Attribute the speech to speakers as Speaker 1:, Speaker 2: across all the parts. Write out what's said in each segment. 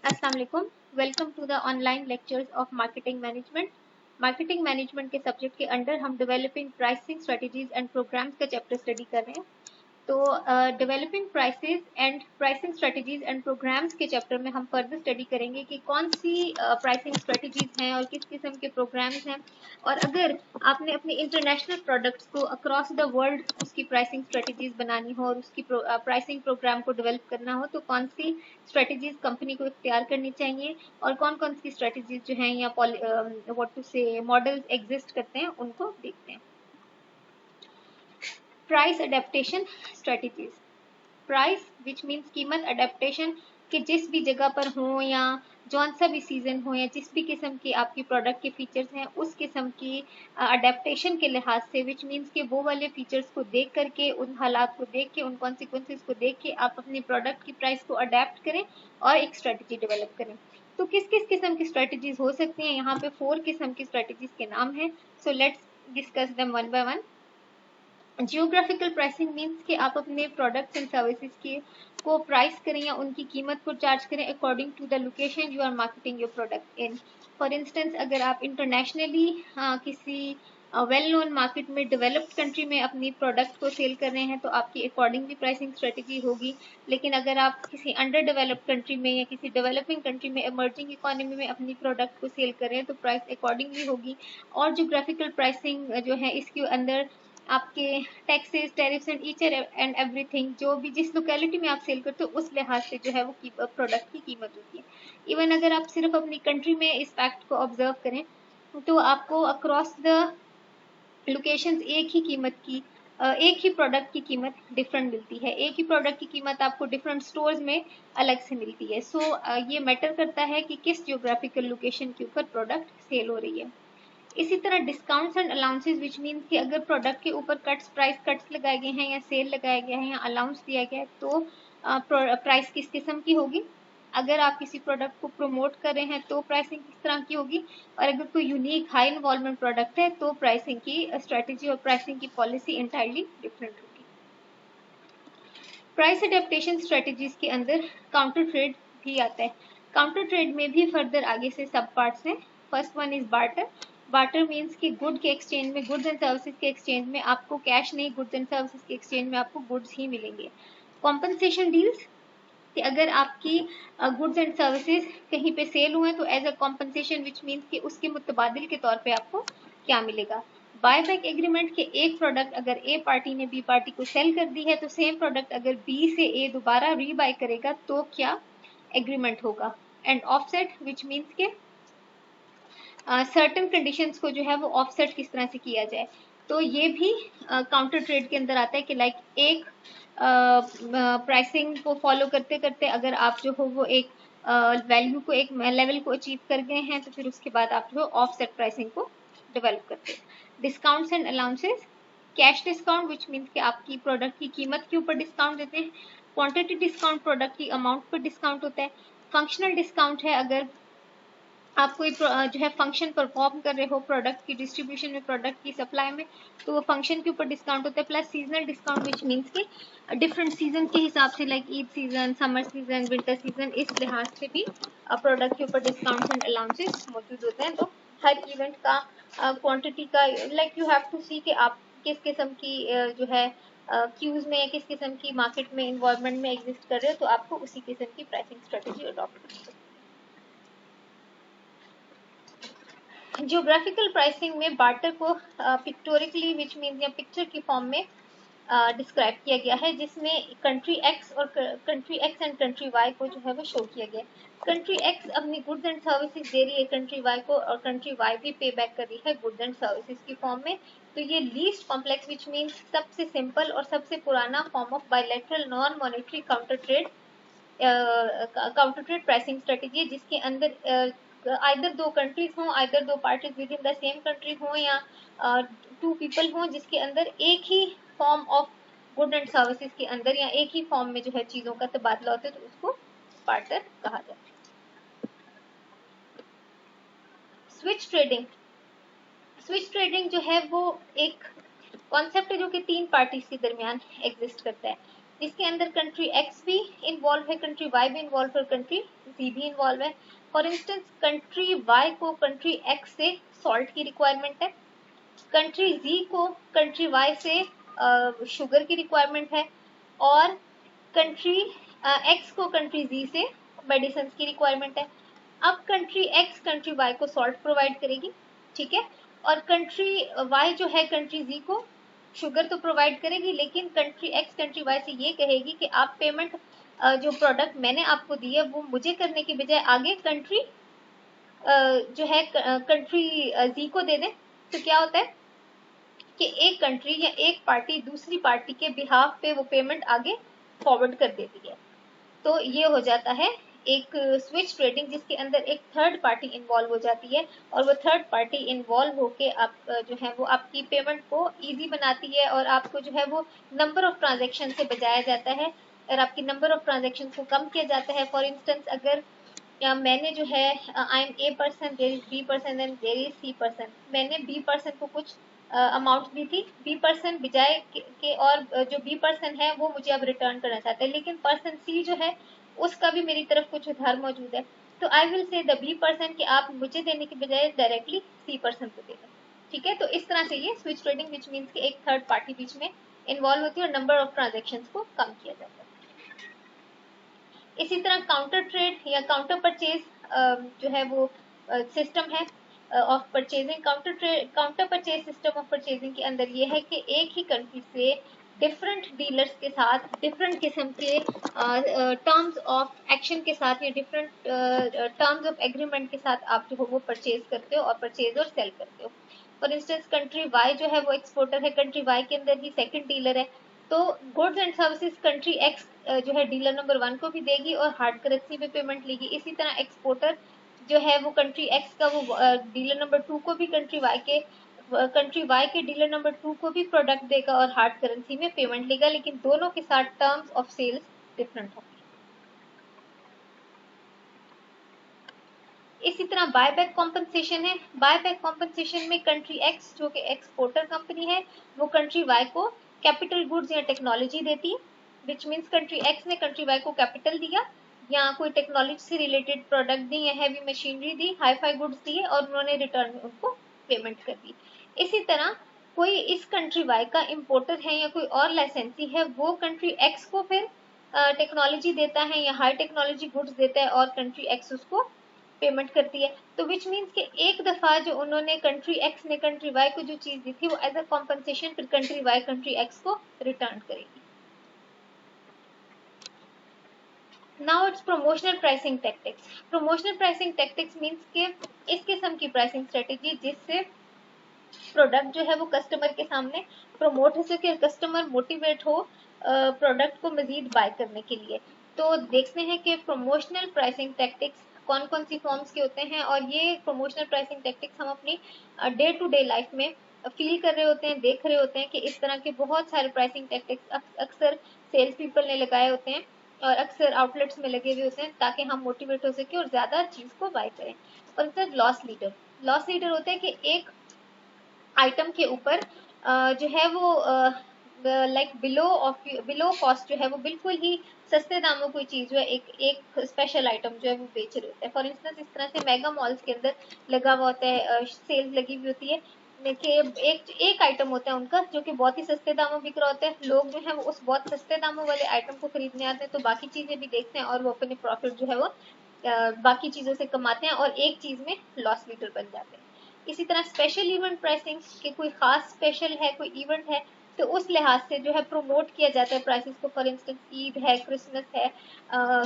Speaker 1: अस्सलाम वालेकुम। Welcome to the online lectures of marketing management. Marketing management के subject के अंडर हम developing pricing strategies and programmes का चैप्टर स्टडी कर रहे हैं। तो developing prices and pricing strategies and programmes के चैप्टर में हम फर्दर स्टडी करेंगे कि कौन सी प्राइसिंग स्ट्रेटजीज हैं और किस किस्म के प्रोग्राम्स हैं, और अगर आपने अपने इंटरनेशनल प्रोडक्ट्स को अक्रॉस द वर्ल्ड उसकी प्राइसिंग स्ट्रेटजीज बनानी हो और उसकी प्राइसिंग प्रोग्राम को डेवलप करना हो तो कौन सी स्ट्रेटजीज कंपनी को इख्तियार करनी चाहिए और कौन कौन सी स्ट्रेटजीज जो हैं या व्हाट टू से मॉडल्स एग्जिस्ट करते हैं उनको देखते हैं। Price adaptation strategies. Price which means कीमत, अडेप्टेशन कि जिस भी जगह पर हो या जौन सा भी सीजन हो या जिस भी किस्म की आपकी प्रोडक्ट के फीचर्स हैं उस किस्म की अडेप्टेशन के लिहाज से, विच मीन्स कि वो वाले फीचर्स को देख करके, उन हालात को देख के, उन कॉन्सिक्वेंसेस को देख के आप अपनी प्रोडक्ट की प्राइस को अडेप्ट करें और एक स्ट्रेटजी डेवलप करें। तो किस किस किस्म की स्ट्रेटजीज हो सकती हैं, यहाँ पे 4 किस्म की स्ट्रेटजीज के नाम हैं। So let's discuss them one by one. Geographical pricing means कि आप अपने प्रोडक्ट्स एंड सर्विसेज की को प्राइस करें या उनकी कीमत को चार्ज करें according to the location you are marketing your product in. For instance, अगर आप इंटरनेशनली किसी वेल नोन मार्केट में, डेवलप्ड कंट्री में अपनी प्रोडक्ट को सेल कर रहे हैं तो आपकी अकॉर्डिंगली प्राइसिंग स्ट्रेटजी होगी। लेकिन अगर आप किसी अंडर डेवलप्ड कंट्री में या किसी डेवलपिंग कंट्री में, इमर्जिंग इकोनॉमी में अपनी प्रोडक्ट को सेल कर रहे हैं तो प्राइस अकॉर्डिंगली होगी। और जियोग्राफिकल प्राइसिंग जो है इसके अंदर आपके taxes, tariffs and each and everything, जो भी जिस लोकेलिटी में आप सेल करते हो उस लिहाज से जो है वो प्रोडक्ट की कीमत होती है। इवन अगर आप सिर्फ अपनी कंट्री में इस फैक्ट को ऑब्जर्व करें तो आपको अक्रॉस द लोकेशंस एक ही कीमत की एक ही प्रोडक्ट की कीमत डिफरेंट मिलती है। एक ही प्रोडक्ट की कीमत आपको डिफरेंट स्टोर्स में अलग से मिलती है। सो ये मैटर करता है कि किस जियोग्राफिकल लोकेशन के ऊपर प्रोडक्ट सेल हो रही है। इसी तरह discounts and allowances, which mean कि अगर प्रोडक्ट के ऊपर प्राइस कट्स लगाए गए हैं या सेल लगाया गया है या अलाउंस दिया गया है तो प्राइस किस किस्म की होगी। अगर आप किसी प्रोडक्ट को प्रमोट कर रहे हैं तो प्राइसिंग किस तरह की होगी, और अगर कोई यूनिक हाई इन्वॉल्वमेंट प्रोडक्ट है तो प्राइसिंग की स्ट्रेटेजी और प्राइसिंग की पॉलिसी इंटायरली डिफरेंट होगी। प्राइस अडेप्टेशन स्ट्रेटेजीज के अंदर काउंटर ट्रेड भी आता है। काउंटर ट्रेड में भी फर्दर आगे से सब पार्ट्स हैं। First one is barter. Barter means कि गुड के एक्सचेंज में, गुड्स एंड सर्विसेज के एक्सचेंज में आपको कैश नहीं, गुड्स एंड सर्विसेज के एक्सचेंज में आपको गुड्स ही मिलेंगे। कॉम्पनसेशन डील्स कि अगर आपकी गुड्स एंड सर्विसेज कहीं पे सेल हुए तो as a compensation, which means कि उसके मुतबादिल के तौर पे आपको क्या मिलेगा। बाय बैक एग्रीमेंट के एक प्रोडक्ट अगर ए पार्टी ने बी पार्टी को सेल कर दी है तो सेम प्रोडक्ट अगर बी से ए दोबारा रीबाय करेगा तो क्या एग्रीमेंट होगा। एंड ऑफसेट, विच मीन्स के सर्टन कंडीशंस को जो है वो ऑफसेट किस तरह से किया जाए। तो ये भी काउंटर ट्रेड के अंदर आता है कि लाइक एक प्राइसिंग को फॉलो करते करते अगर आप जो हो वो एक वैल्यू को, एक लेवल को अचीव कर गए हैं तो फिर उसके बाद आप जो ऑफसेट प्राइसिंग को डेवलप करते हैं। Discounts and allowances, cash discount which means कि आपकी प्रोडक्ट की कीमत के ऊपर डिस्काउंट देते हैं। क्वांटिटी डिस्काउंट, प्रोडक्ट की अमाउंट पर डिस्काउंट होता है। फंक्शनल डिस्काउंट है अगर आप कोई जो है फंक्शन परफॉर्म कर रहे हो प्रोडक्ट की डिस्ट्रीब्यूशन में, प्रोडक्ट की सप्लाई में, तो वो फंक्शन के ऊपर डिस्काउंट होता है। प्लस सीजनल डिस्काउंट विच मीन्स कि डिफरेंट सीजन के हिसाब से, like Eid season, summer season, winter season, इस लिहाज से भी प्रोडक्ट के ऊपर डिस्काउंट्स एंड अलाउंसेस मौजूद होते हैं। तो हर इवेंट का क्वांटिटी का, लाइक यू हैव टू सी कि आप किस किस्म की जो है क्यूज में या किस किस्म की मार्केट में इन्वॉल्वमेंट में एग्जिस्ट कर रहे हो तो आपको उसी किस्म की प्राइसिंग स्ट्रेटेजी अडॉप्ट करनी है। जियोग्राफिकल प्राइसिंग में बार्टर को पिक्टोरिकली, विच मीन्स या पिक्चर की फॉर्म में डिस्क्राइब किया गया है, जिसमें कंट्री एक्स और country X and country Y को जो है वो शो किया गया है। कंट्री एक्स अपनी गुड्स एंड सर्विसेज दे रही है कंट्री वाई को, और कंट्री वाई भी पे बैक कर रही है गुड्स एंड सर्विसेज की फॉर्म में। तो ये लीस्ट कॉम्प्लेक्स, विच मीन्स सबसे सिंपल और सबसे पुराना form of bilateral non monetary counter trade pricing strategy है, जिसके अंदर आइदर दो कंट्रीज हों, आइदर दो parties within the same country हों, या टू पीपल हों, जिसके अंदर एक ही form of good and services के अंदर या एक ही फॉर्म में जो है चीजों का तबादला होता है, तो उसको बार्टर कहा जाता है। स्विच ट्रेडिंग, स्विच ट्रेडिंग जो है वो एक कॉन्सेप्ट है जो कि तीन पार्टीज के दरमियान एग्जिस्ट करता है। इसके अंदर कंट्री एक्स भी इन्वॉल्व है, कंट्री वाई भी इन्वॉल्व है, कंट्री जी भी इन्वॉल्व है। फॉर इंस्टेंस कंट्री वाई को कंट्री एक्स से सॉल्ट की रिक्वायरमेंट है, कंट्री जी को कंट्री वाई से शुगर की रिक्वायरमेंट है, और कंट्री एक्स को कंट्री जी से मेडिसिन की रिक्वायरमेंट है। अब कंट्री एक्स कंट्री वाई को सॉल्ट प्रोवाइड करेगी, ठीक है, और कंट्री वाई जो है कंट्री जी को शुगर तो प्रोवाइड करेगी, लेकिन कंट्री एक्स कंट्री वाई से ये कहेगी कि आप पेमेंट जो प्रोडक्ट मैंने आपको दी है वो मुझे करने की बजाय आगे कंट्री जो है कंट्री जी को दे दें। तो क्या होता है कि एक कंट्री या एक पार्टी दूसरी पार्टी के बिहाफ पे वो पेमेंट आगे फॉरवर्ड कर देती है। तो ये हो जाता है एक स्विच ट्रेडिंग, जिसके अंदर एक थर्ड पार्टी इन्वॉल्व हो जाती है, और वो थर्ड पार्टी इन्वॉल्व होके आप जो है वो आपकी पेमेंट को इजी बनाती है, और आपको जो है वो नंबर ऑफ ट्रांजेक्शन से बचाया जाता है, और आपकी नंबर ऑफ ट्रांजेक्शन को कम किया जाता है। फॉर इंस्टेंस अगर मैंने जो है I am A person, there is B person and there is C person, मैंने बी पर्सन को कुछ अमाउंट दी थी, बी पर्सन बजाय के और जो बी पर्सन है वो मुझे अब रिटर्न करना चाहता है, लेकिन पर्सन सी जो है उसका भी मेरी तरफ कुछ उधार मौजूद है। तो I will say the B person कि आप मुझे देने के बजाय डायरेक्टली सी पर्सन को दे दें, ठीक है। तो इस तरह से ये स्विच ट्रेडिंग विच मीन्स कि एक थर्ड पार्टी बीच में इन्वॉल्व होती है और नंबर ऑफ ट्रांजेक्शन को कम किया जाता है। इसी तरह काउंटर ट्रेड या काउंटर परचेज जो है वो सिस्टम है of purchasing. Counter purchase system of purchasing के अंदर ये है कि एक ही कंट्री से डिफरेंट डीलर्स के साथ डिफरेंट किस्म के टर्म्स ऑफ एक्शन के साथ या डिफरेंट टर्म्स ऑफ एग्रीमेंट के साथ आप जो हो वो परचेज करते हो और परचेज और सेल करते हो। फॉर इंस्टेंस कंट्री वाई जो है वो एक्सपोर्टर है, कंट्री वाई के अंदर ही सेकंड डीलर है, तो goods and services country x जो है डीलर नंबर 1 को भी देगी और हार्ड करेंसी में पेमेंट लेगी। इसी तरह एक्सपोर्टर जो है वो कंट्री एक्स का वो डीलर नंबर 2 को भी कंट्री वाई के डीलर नंबर 2 को भी प्रोडक्ट देगा और हार्ड करेंसी में पेमेंट लेगा, लेकिन दोनों के साथ टर्म्स ऑफ सेल्स डिफरेंट होंगे। इसी तरह बायबैक कॉम्पनसेशन है। बायबैक कॉम्पनसेशन में कंट्री एक्स जो कि एक्सपोर्टर कंपनी है वो कंट्री वाई को कैपिटल गुड्स या टेक्नोलॉजी देती है, विच मीन्स कंट्री एक्स ने कंट्री वाई को कैपिटल दिया या कोई टेक्नोलॉजी से रिलेटेड प्रोडक्ट दी या हैवी मशीनरी दी, हाई फाई गुड्स दिए और उन्होंने रिटर्न में उनको पेमेंट कर दी। इसी तरह कोई इस कंट्री वाई का इम्पोर्टर है या कोई और लाइसेंसी है वो कंट्री एक्स को फिर टेक्नोलॉजी देता है या हाई टेक्नोलॉजी गुड्स देता है और कंट्री एक्स उसको पेमेंट करती है। तो विच मीन्स कि एक दफा जो उन्होंने कंट्री एक्स ने कंट्री वाई को जो चीज दी थी वो एज अ कॉम्पनसेशन फिर कंट्री वाई कंट्री एक्स को रिटर्न करेगी। Now it's promotional pricing tactics. Promotional pricing tactics means के इस किस्म की प्राइसिंग स्ट्रेटेजी जिससे प्रोडक्ट जो है वो कस्टमर के सामने प्रमोट हो सके, कस्टमर मोटिवेट हो प्रोडक्ट को मजीद बाय करने के लिए। तो देखते हैं कि प्रमोशनल प्राइसिंग टैक्टिक्स कौन कौन सी फॉर्म्स के होते हैं, और ये प्रमोशनल प्राइसिंग टैक्टिक्स हम अपनी डे टू डे लाइफ में फील कर रहे होते हैं, देख रहे होते हैं कि इस तरह के बहुत सारे प्राइसिंग टैक्टिक्स अक्सर सेल्स पीपल ने लगाए होते हैं और अक्सर आउटलेट्स में लगे हुए होते हैं ताकि हम मोटिवेट हो सके और ज्यादा चीज को बाय करें। और सर लॉस लीडर होता है कि एक आइटम के ऊपर जो है वो लाइक बिलो कॉस्ट जो है वो बिल्कुल ही सस्ते दामों कोई चीज जो है एक स्पेशल आइटम जो है वो बेच रहे होते हैं। फॉर इंस्टेंस इस तरह से मेगा मॉल्स के अंदर लगा हुआ होता है, सेल्स लगी हुई होती है कि एक आइटम होता है उनका जो कि बहुत ही सस्ते दामों बिक रहा होता है, लोग जो है वो उस बहुत सस्ते दामों वाले आइटम को खरीदने आते हैं, तो बाकी चीजें भी देखते हैं और वो अपने प्रॉफिट जो है वो बाकी चीजों से कमाते हैं और एक चीज में लॉस लीडर बन जाते हैं। इसी तरह स्पेशल इवेंट प्राइसिंग के कोई खास स्पेशल है, कोई इवेंट है, तो उस लिहाज से जो है प्रोमोट किया जाता है प्राइसेस को। फॉर इंस्टेंस ईद है, क्रिसमस है,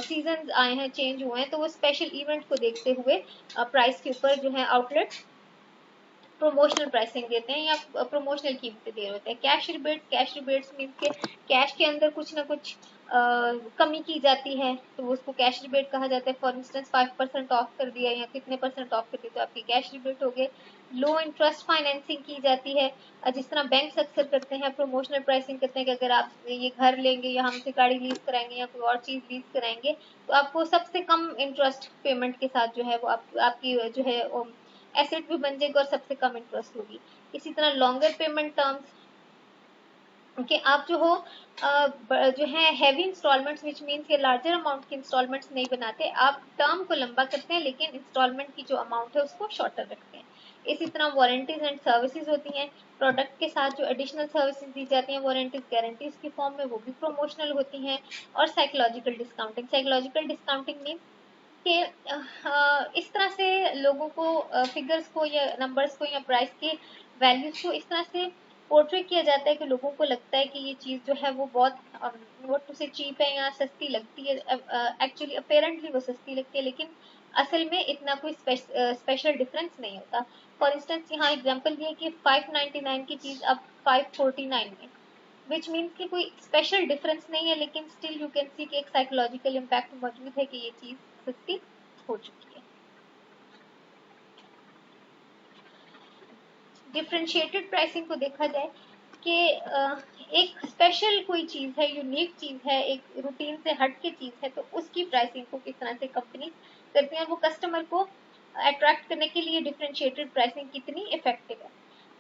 Speaker 1: सीजन आए हैं, चेंज हुए हैं, तो वो स्पेशल इवेंट को देखते हुए प्राइस के ऊपर जो है आउटलेट प्रमोशनल प्राइसिंग देते हैं या प्रमोशनल कीमतें दे रहे होते हैं। कैश रिबेट्स मीन के कैश के अंदर कुछ ना कुछ कमी की जाती है तो उसको कैश रिबेट कहा जाता है। फॉर इंस्टेंस 5% ऑफ कर दिया या कितने परसेंट ऑफ कर दिया तो आपकी कैश रिबेट हो गए। लो इंटरेस्ट फाइनेंसिंग की जाती है, जिस तरह बैंक अक्सर करते हैं, प्रमोशनल प्राइसिंग करते हैं कि अगर आप ये घर लेंगे या हमसे गाड़ी लीज कराएंगे या कोई और चीज लीज कराएंगे तो आपको सबसे कम इंटरेस्ट पेमेंट के साथ जो है वो आपकी जो है एसेट भी बन जाएगा और सबसे कम इंटरेस्ट होगी। इसी तरह लॉन्गर पेमेंट टर्म्स कि आप जो हो जो है हैवी इंस्टॉलमेंट्स विच मीन्स ये लार्जर अमाउंट की इंस्टॉलमेंट्स नहीं बनाते, आप टर्म को लंबा करते हैं लेकिन इंस्टॉलमेंट की जो अमाउंट है उसको शॉर्टर रखते हैं। इसी तरह वारंटीज एंड सर्विसेज होती हैं, प्रोडक्ट के साथ जो एडिशनल सर्विसेज दी जाती हैं वारंटीज गारंटीज की फॉर्म में, वो भी प्रमोशनल होती हैं। और psychological discounting, psychological discounting means कि इस तरह से लोगों को फिगर्स को या नंबर्स को या प्राइस के वैल्यूज को इस तरह से पोर्ट्रे किया जाता है कि लोगों को लगता है कि ये चीज़ जो है वो बहुत व्हाट से चीप है या सस्ती लगती है। एक्चुअली अपेरेंटली वो सस्ती लगती है लेकिन असल में इतना कोई स्पेशल डिफरेंस नहीं होता। फॉर इंस्टेंस यहाँ एग्जांपल दिए कि 599 की चीज़ अब 549 में, विच मीन्स कि कोई स्पेशल डिफरेंस नहीं है लेकिन स्टिल यू कैन सी कि एक साइकोलॉजिकल इम्पैक्ट मौजूद है कि ये चीज़ सस्ती हो चुकी है। डिफरेंशिएटेड प्राइसिंग को देखा जाए कि एक स्पेशल कोई चीज़ है, यूनिक चीज़ है, एक रूटीन से हट के चीज़ है, तो उसकी प्राइसिंग को किस तरह से कंपनी करती है और वो कस्टमर को अट्रैक्ट करने के लिए डिफरेंशिएटेड प्राइसिंग कितनी इफेक्टिव है।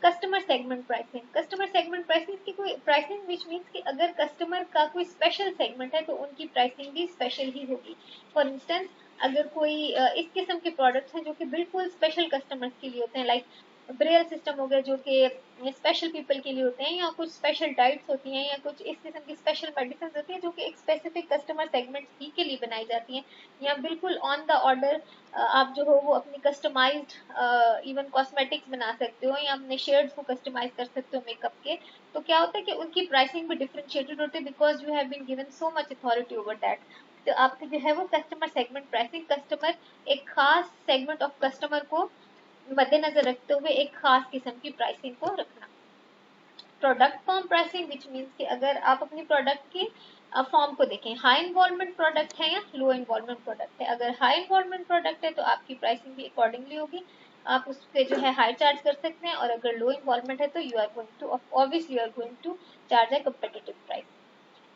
Speaker 1: Customer segment pricing, customer segment pricing की कोई प्राइसिंग विच मीन्स कि अगर कस्टमर का कोई स्पेशल सेगमेंट है तो उनकी प्राइसिंग भी स्पेशल ही होगी। फॉर इंस्टेंस अगर कोई इस किस्म के प्रोडक्ट्स हैं जो कि बिल्कुल स्पेशल कस्टमर्स के लिए होते हैं, लाइक ब्रेल सिस्टम हो गया जो कि स्पेशल पीपल के लिए होते हैं, या कुछ स्पेशल डाइट्स होती हैं, या कुछ इस किस्म की स्पेशल मेडिसिन होती हैं जो कि एक स्पेसिफिक कस्टमर सेगमेंट्स ही के लिए बनाई जाती हैं, या बिल्कुल ऑन द ऑर्डर आप जो हो वो अपनी कस्टमाइज्ड इवन कॉस्मेटिक्स बना सकते हो या अपने शेड्स को कस्टमाइज कर सकते हो मेकअप के। तो क्या होता है कि उनकी प्राइसिंग भी डिफरेंशिएटेड होती है because you have been given so much authority over that. तो आपकी जो है वो कस्टमर सेगमेंट प्राइसिंग, कस्टमर एक खास सेगमेंट ऑफ कस्टमर को मद्देनजर रखते हुए एक खास किस्म की प्राइसिंग को रखना। Product form pricing which means कि अगर आप अपनी प्रोडक्ट की फॉर्म को देखें, हाई इन्वॉल्वमेंट प्रोडक्ट है या लो इन्वॉल्वमेंट प्रोडक्ट है, अगर हाई इन्वॉल्वमेंट प्रोडक्ट है तो आपकी प्राइसिंग भी अकॉर्डिंगली होगी, आप उस पर जो है हाई चार्ज कर सकते हैं, और अगर लो इन्वॉल्वमेंट है तो you are going to obviously you are going to charge a competitive price.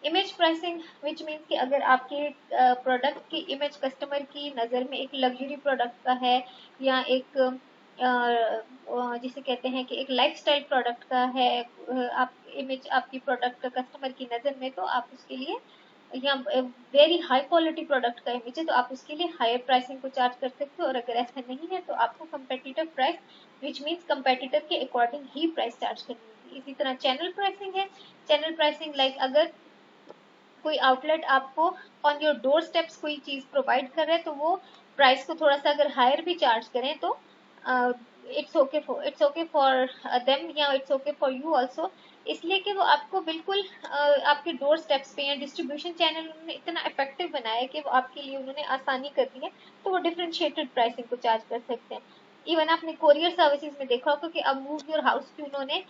Speaker 1: Image pricing which means कि अगर आपके प्रोडक्ट की इमेज कस्टमर की नज़र में एक लग्जरी प्रोडक्ट का है या एक जिसे कहते हैं कि एक लाइफस्टाइल प्रोडक्ट का है, आप इमेज आपकी प्रोडक्ट का कस्टमर की नज़र में, तो आप उसके लिए या वेरी हाई क्वालिटी प्रोडक्ट का इमेज है तो आप उसके लिए हायर प्राइसिंग को चार्ज कर सकते हो, और अगर ऐसा नहीं है तो आपको competitive price which means competitor के अकॉर्डिंग ही प्राइस चार्ज करनी होगी। इसी तरह चैनल प्राइसिंग है, चैनल प्राइसिंग लाइक अगर कोई आउटलेट आपको ऑन योर डोर स्टेप्स कोई चीज प्रोवाइड कर रहे हैं तो वो प्राइस को थोड़ा सा अगर हायर भी चार्ज करें तो इट्स ओके फॉर देम या it's okay for you also, इसलिए कि वो आपको बिल्कुल आपके डोर स्टेप्स पे या डिस्ट्रीब्यूशन चैनल उन्होंने इतना इफेक्टिव बनाया है कि वो आपके लिए उन्होंने आसानी कर दी है, तो वो डिफरेंशिएटेड प्राइसिंग को चार्ज कर सकते हैं। इवन आपने कोरियर सर्विसेज में देखा होगा कि अब मूव योर हाउस की उन्होंने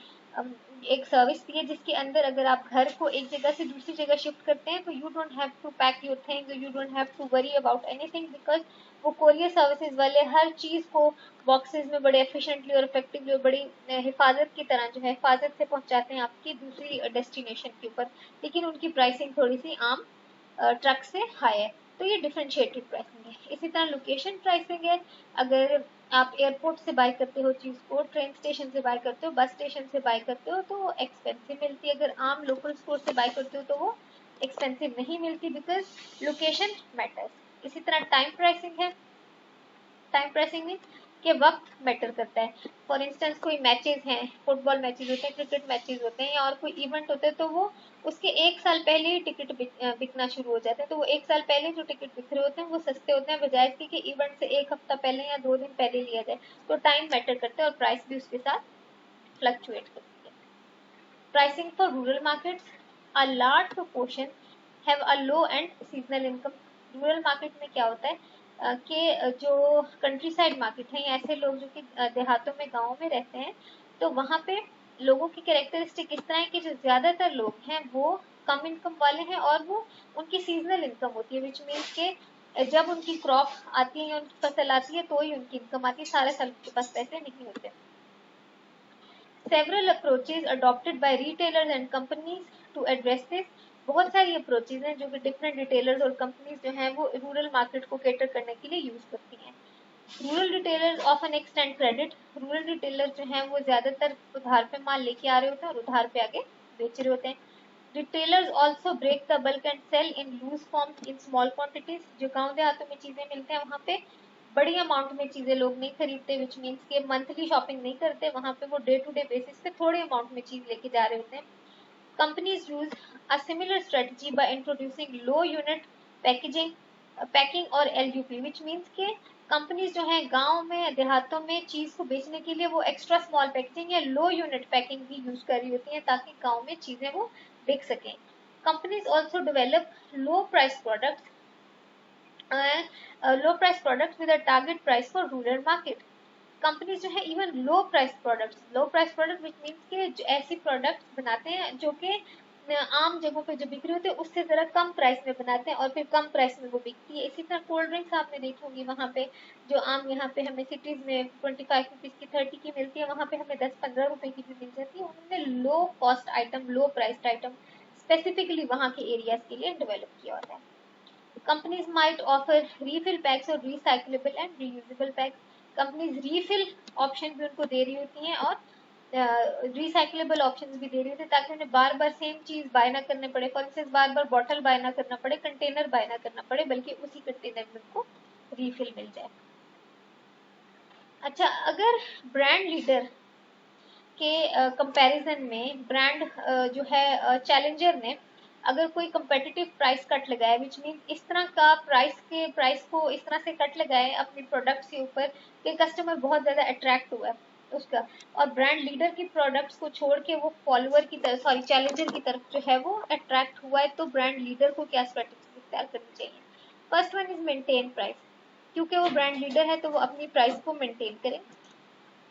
Speaker 1: एक सर्विस दी है जिसके अंदर अगर आप घर को एक जगह से दूसरी जगह शिफ्ट करते हैं तो you don't have to pack your things, you don't have to worry about anything, because वो कोरियर सर्विसेज वाले हर चीज़ को बॉक्सेस में बड़े एफिशिएंटली और इफेक्टिवली और बड़ी हिफाजत की तरह जो है हिफाजत से पहुंचाते हैं आपकी दूसरी डेस्टिनेशन के ऊपर, लेकिन उनकी प्राइसिंग थोड़ी सी आम ट्रक से हाई है, तो ये डिफरेंशिएटेड प्राइसिंग है। इसी तरह लोकेशन प्राइसिंग है, अगर आप एयरपोर्ट से बाय करते हो चीज़ को, ट्रेन स्टेशन से बाय करते हो, बस स्टेशन से बाय करते हो तो वो एक्सपेंसिव मिलती है, अगर आम लोकल स्टोर से बाय करते हो तो वो एक्सपेंसिव नहीं मिलती बिकॉज लोकेशन मैटर्स। इसी तरह टाइम प्राइसिंग है, टाइम प्राइसिंग मीन के वक्त मैटर करता है। फॉर इंस्टेंस कोई मैचेस हैं, फुटबॉल मैचेस होते हैं, क्रिकेट मैचेस होते हैं, या और कोई इवेंट होते हैं तो वो उसके एक साल पहले ही टिकट बिकना शुरू हो जाते हैं, तो वो एक साल पहले जो टिकट बिक रहे होते हैं वो सस्ते होते हैं बजाय इसके कि इवेंट से एक हफ्ता पहले या 2 दिन पहले लिया जाए, तो टाइम मैटर करता है और प्राइस भी उसके साथ फ्लक्चुएट करती है। Pricing for rural markets, a large proportion have a low and seasonal income। Rural market में क्या होता है कि जो कंट्री साइड मार्केट है या ऐसे लोग जो कि देहातों में गाँव में रहते हैं, तो वहाँ पे लोगों की कैरेक्टरिस्टिक इस तरह है कि जो ज़्यादातर लोग हैं वो कम इनकम वाले हैं और वो उनकी सीजनल इनकम होती है, विच मीन्स के जब उनकी क्रॉप आती है या उनकी फसल आती है तो ही उनकी इनकम आती है, सारे साल उनके पास पैसे नहीं होते। Several approaches adopted by retailers and companies to address this। बहुत सारी अप्रोचेज हैं जो कि डिफरेंट रिटेलर्स और कंपनीज जो हैं वो रूरल मार्केट को कैटर करने के लिए यूज करती हैं। Rural retailers often extend credit, rural retailer जो हैं वो ज्यादातर उधार पे माल लेके आ रहे होते हैं और उधार पे आगे बेच रहे होते हैं। Retailers also break the bulk and sell in loose form in small quantities. जो गाँव देहातों में चीजें मिलते हैं वहाँ पे बड़ी अमाउंट में चीजें लोग नहीं खरीदते, विच मीन्स के मंथली शॉपिंग नहीं करते, वहाँ पे वो डे टू डे बेसिस पे थोड़े अमाउंट में चीज लेके जा रहे होते हैं। Companies use a similar strategy by introducing low unit packaging packing और LUP, विच मीन्स के कंपनीज जो है गांव में देहातों में चीज को बेचने के लिए वो एक्स्ट्रा स्मॉल पैकेजिंग या लो यूनिट पैकिंग भी यूज कर रही होती है ताकि गांव में चीजें वो बेच सकें। Companies also develop low price products with a target price for rural market. Companies जो है even low price product which means के ऐसी प्रोडक्ट्स बनाते हैं जो कि आम जगहों पे जो बिक्री होते हैं उससे जरा कम प्राइस में बनाते हैं और फिर कम प्राइस में वो बिकती है। इसी तरह कोल्ड ड्रिंक्स आपने देखी होंगी, वहाँ पे जो आम यहाँ पे हमें सिटीज में 25 रुपीज की 30 की मिलती है, वहाँ पे हमें 10-15 रुपए की भी मिल जाती है। उन्होंने लो कॉस्ट आइटम, लो प्राइस्ड आइटम स्पेसिफिकली वहाँ के एरियाज के लिए डेवलप किया होता है। Companies might offer refill packs और recyclable and reusable packs. Companies refill option भी उनको दे रही होती हैं और रिसाइकलेबल ऑप्शन भी दे रही होती है ताकि उन्हें बार बार सेम चीज बाय ना करने पड़े। फॉर इंस्टेंस बार बार बॉटल बाय ना करना पड़े, कंटेनर बाय ना करना पड़े, बल्कि उसी कंटेनर में उनको रीफिल मिल जाए। अच्छा, अगर ब्रांड लीडर के कंपैरिजन में ब्रांड जो है चैलेंजर ने अगर कोई कंपेटिटिव प्राइस कट लगाए, विच मीन इस तरह का प्राइस को इस तरह से कट लगाए अपने प्रोडक्ट्स के ऊपर कि कस्टमर बहुत ज्यादा अट्रैक्ट हुआ है उसका, और ब्रांड लीडर की प्रोडक्ट्स को छोड़ के वो फॉलोअर की तरफ, सॉरी चैलेंजर की तरफ जो है वो अट्रैक्ट हुआ है, तो ब्रांड लीडर को क्या स्ट्रेटेजी इख्तियार करनी चाहिए? First one is maintain price. क्योंकि वो ब्रांड लीडर है तो वो अपनी प्राइस को मेंटेन करें।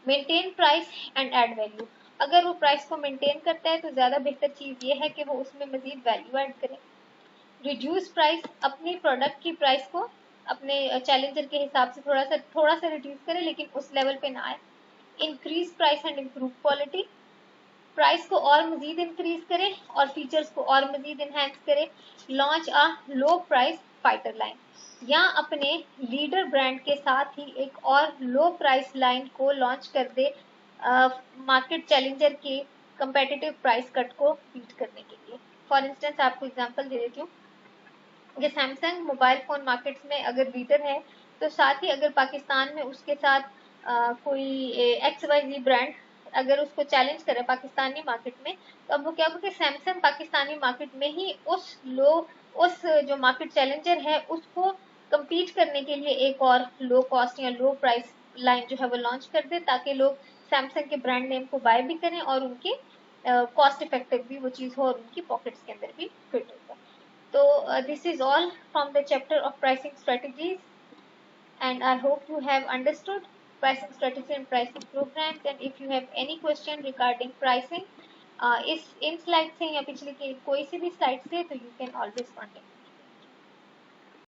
Speaker 1: Maintain price and add value. अगर वो प्राइस को मेंटेन करता है तो ज्यादा बेहतर चीज ये है कि वो उसमें मजीद वैल्यू ऐड करे। रिड्यूस प्राइस, अपनी प्रोडक्ट की प्राइस को अपने चैलेंजर के हिसाब से थोड़ा सा रिड्यूस करे, लेकिन उस लेवल पे ना आए। Increase price and improve quality, price को और मजीद इंक्रीज करे और फीचर्स को और मजीद इनहेंस करे। Launch a low price fighter line, या अपने लीडर ब्रांड के साथ ही एक और लो प्राइस लाइन को लॉन्च कर दे मार्केट चैलेंजर के कंपेटिटिव प्राइस कट को बीट करने के लिए। फॉर इंस्टेंस आपको एग्जांपल दे देती हूँ कि सैमसंग मोबाइल फोन मार्केट्स में अगर लीडर है तो साथ ही अगर पाकिस्तान में उसके साथ कोई XYZ ब्रांड अगर उसको चैलेंज करे पाकिस्तानी मार्केट में, तो अब वो क्या होगा कि सैमसंग पाकिस्तानी मार्केट में ही उस जो मार्केट चैलेंजर है उसको कम्पीट करने के लिए एक और लो कॉस्ट या लो प्राइस लाइन जो है वो लॉन्च कर दे, ताकि लोग सैमसंग के ब्रांड नेम को बाय भी करें और उनके कॉस्ट इफेक्टिव भी वो चीज़ हो और उनकी पॉकेट्स के अंदर भी फिट हो। So this is all from the chapter of pricing strategies, and I hope you have understood pricing strategy and pricing programs. And if you have any question regarding pricing इस इन slide से या पिछले के कोई सी भी slide से, तो you can always contact me.